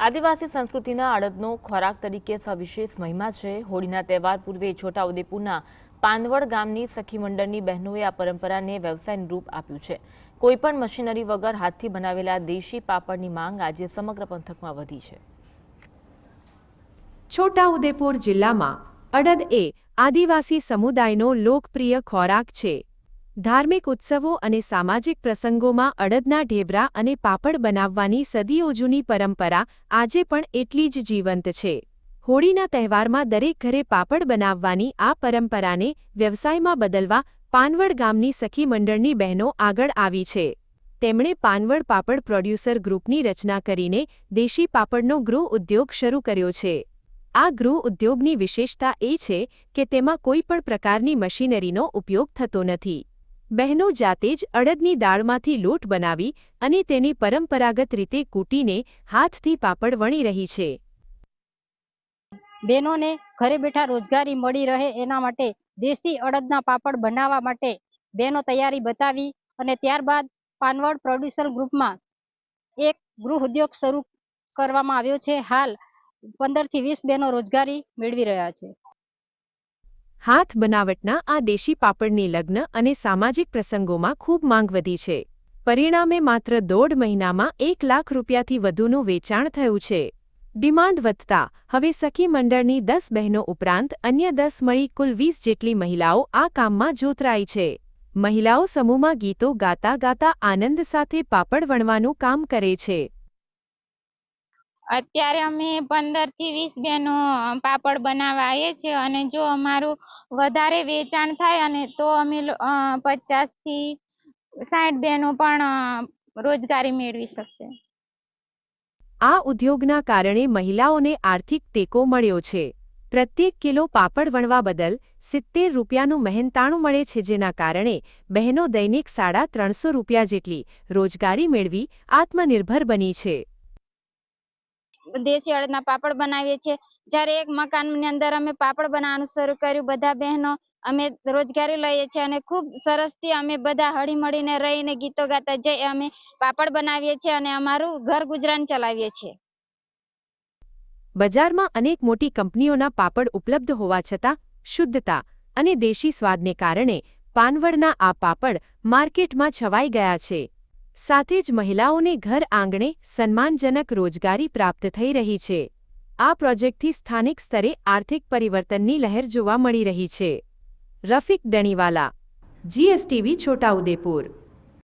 આદિવાસી સંસ્કૃતિના અડદનો ખોરાક તરીકે સવિશેષ મહિમા છે। હોળીના તહેવાર પૂર્વે છોટાઉદેપુરના પાંદવડ ગામની સખી મંડળની બહેનોએ આ પરંપરાને વ્યવસાયનું રૂપ આપ્યું છે। કોઈપણ મશીનરી વગર હાથથી બનાવેલા દેશી પાપડની માંગ આજે સમગ્ર પંથકમાં વધી છે। છોટાઉદેપુર જિલ્લામાં અડદ એ આદિવાસી સમુદાયનો લોકપ્રિય ખોરાક છે। ધાર્મિક ઉત્સવો અને સામાજિક પ્રસંગોમાં અડદના ઢેબરા અને પાપડ બનાવવાની સદીઓ જૂની પરંપરા આજે પણ એટલી જ જીવંત છે। હોળીના તહેવારમાં દરેક ઘરે પાપડ બનાવવાની આ પરંપરાને વ્યવસાયમાં બદલવા પાંદવડ ગામની સખી મંડળની બહેનો આગળ આવી છે। તેમણે પાંદવડ પાપડ પ્રોડ્યુસર ગ્રુપની રચના કરીને દેશી પાપડનો ગૃહ ઉદ્યોગ શરૂ કર્યો છે। આ ગૃહ ઉદ્યોગની વિશેષતા એ છે કે તેમાં કોઈ પણ પ્રકારની મશીનરીનો ઉપયોગ થતો નથી। બહેનો જાતે જ અડદની દાળમાંથી લોટ બનાવી અને તેની પરંપરાગત રીતે કૂટીને હાથથી પાપડ વણી રહી છે। બહેનોને ઘરે બેઠા રોજગારી મળી રહે એના માટે દેશી અડદના પાપડ બનાવવા માટે બહેનો તૈયારી બતાવી અને ત્યારબાદ પાંદવડ પ્રોડ્યુસર ગ્રુપમાં એક ગૃહ ઉદ્યોગ શરૂ કરવામાં આવ્યો છે। હાલ 15 થી 20 બહેનો રોજગારી મેળવી રહ્યા છે। હાથ બનાવટના આ દેશી પાપડની લગ્ન અને સામાજિક પ્રસંગોમાં ખૂબ માંગ વધી છે। પરિણામે માત્ર 1.5 મહિનામાં 1 લાખ રૂપિયાથી વધુનું વેચાણ થયું છે। ડિમાન્ડ વધતા હવે સખી મંડળની 10 બહેનો ઉપરાંત અન્ય 10 મળી કુલ 20 જેટલી મહિલાઓ આ કામમાં જોતરાઈ છે। મહિલાઓ સમૂહમાં ગીતો ગાતા ગાતા આનંદ સાથે પાપડ વણવાનું કામ કરે છે। અત્યારે અમે 15 થી 20 બહેનો પાપડ બનાવવા આવીએ છીએ અને જો અમારું વધારે વેચાણ થાય અને તો અમે 50 થી 60 બહેનો પણ રોજગારી મેળવી શકશે। આ ઉદ્યોગના કારણે મહિલાઓને આર્થિક ટેકો મળ્યો છે। પ્રત્યેક કિલો પાપડ વણવા બદલ 70 રૂપિયાનું મહેનતાણું મળે છે, જેના કારણે બહેનો દૈનિક 350 રૂપિયા જેટલી રોજગારી મેળવી આત્મનિર્ભર બની છે। દેશી અડદના પાપડ બનાવીએ છીએ। જ્યારે એક મકાનની અંદર અમે પાપડ બનાવવાનું શરૂ કર્યું, બધા બહેનો અમે રોજગારી લઈએ છીએ અને ખૂબ સરસથી અમે બધા હળીમળીને રહીને ગીતો ગાતા જઈ અમે પાપડ બનાવીએ છીએ અને અમારું ઘર ગુજરાન ચલાવીએ છીએ। બજારમાં અનેક મોટી કંપનીઓના પાપડ ઉપલબ્ધ હોવા છતાં શુદ્ધતા અને દેશી સ્વાદને કારણે પાંદવડના આ પાપડ માર્કેટમાં છવાઈ ગયા છે। સાથે જ મહિલાઓને ઘર આંગણે સન્માનજનક રોજગારી પ્રાપ્ત થઈ રહી છે। આ પ્રોજેક્ટથી સ્થાનિક સ્તરે આર્થિક પરિવર્તનની લહેર જોવા મળી રહી છે। રફીક ડણીવાલા, GSTV, છોટાઉદેપુર।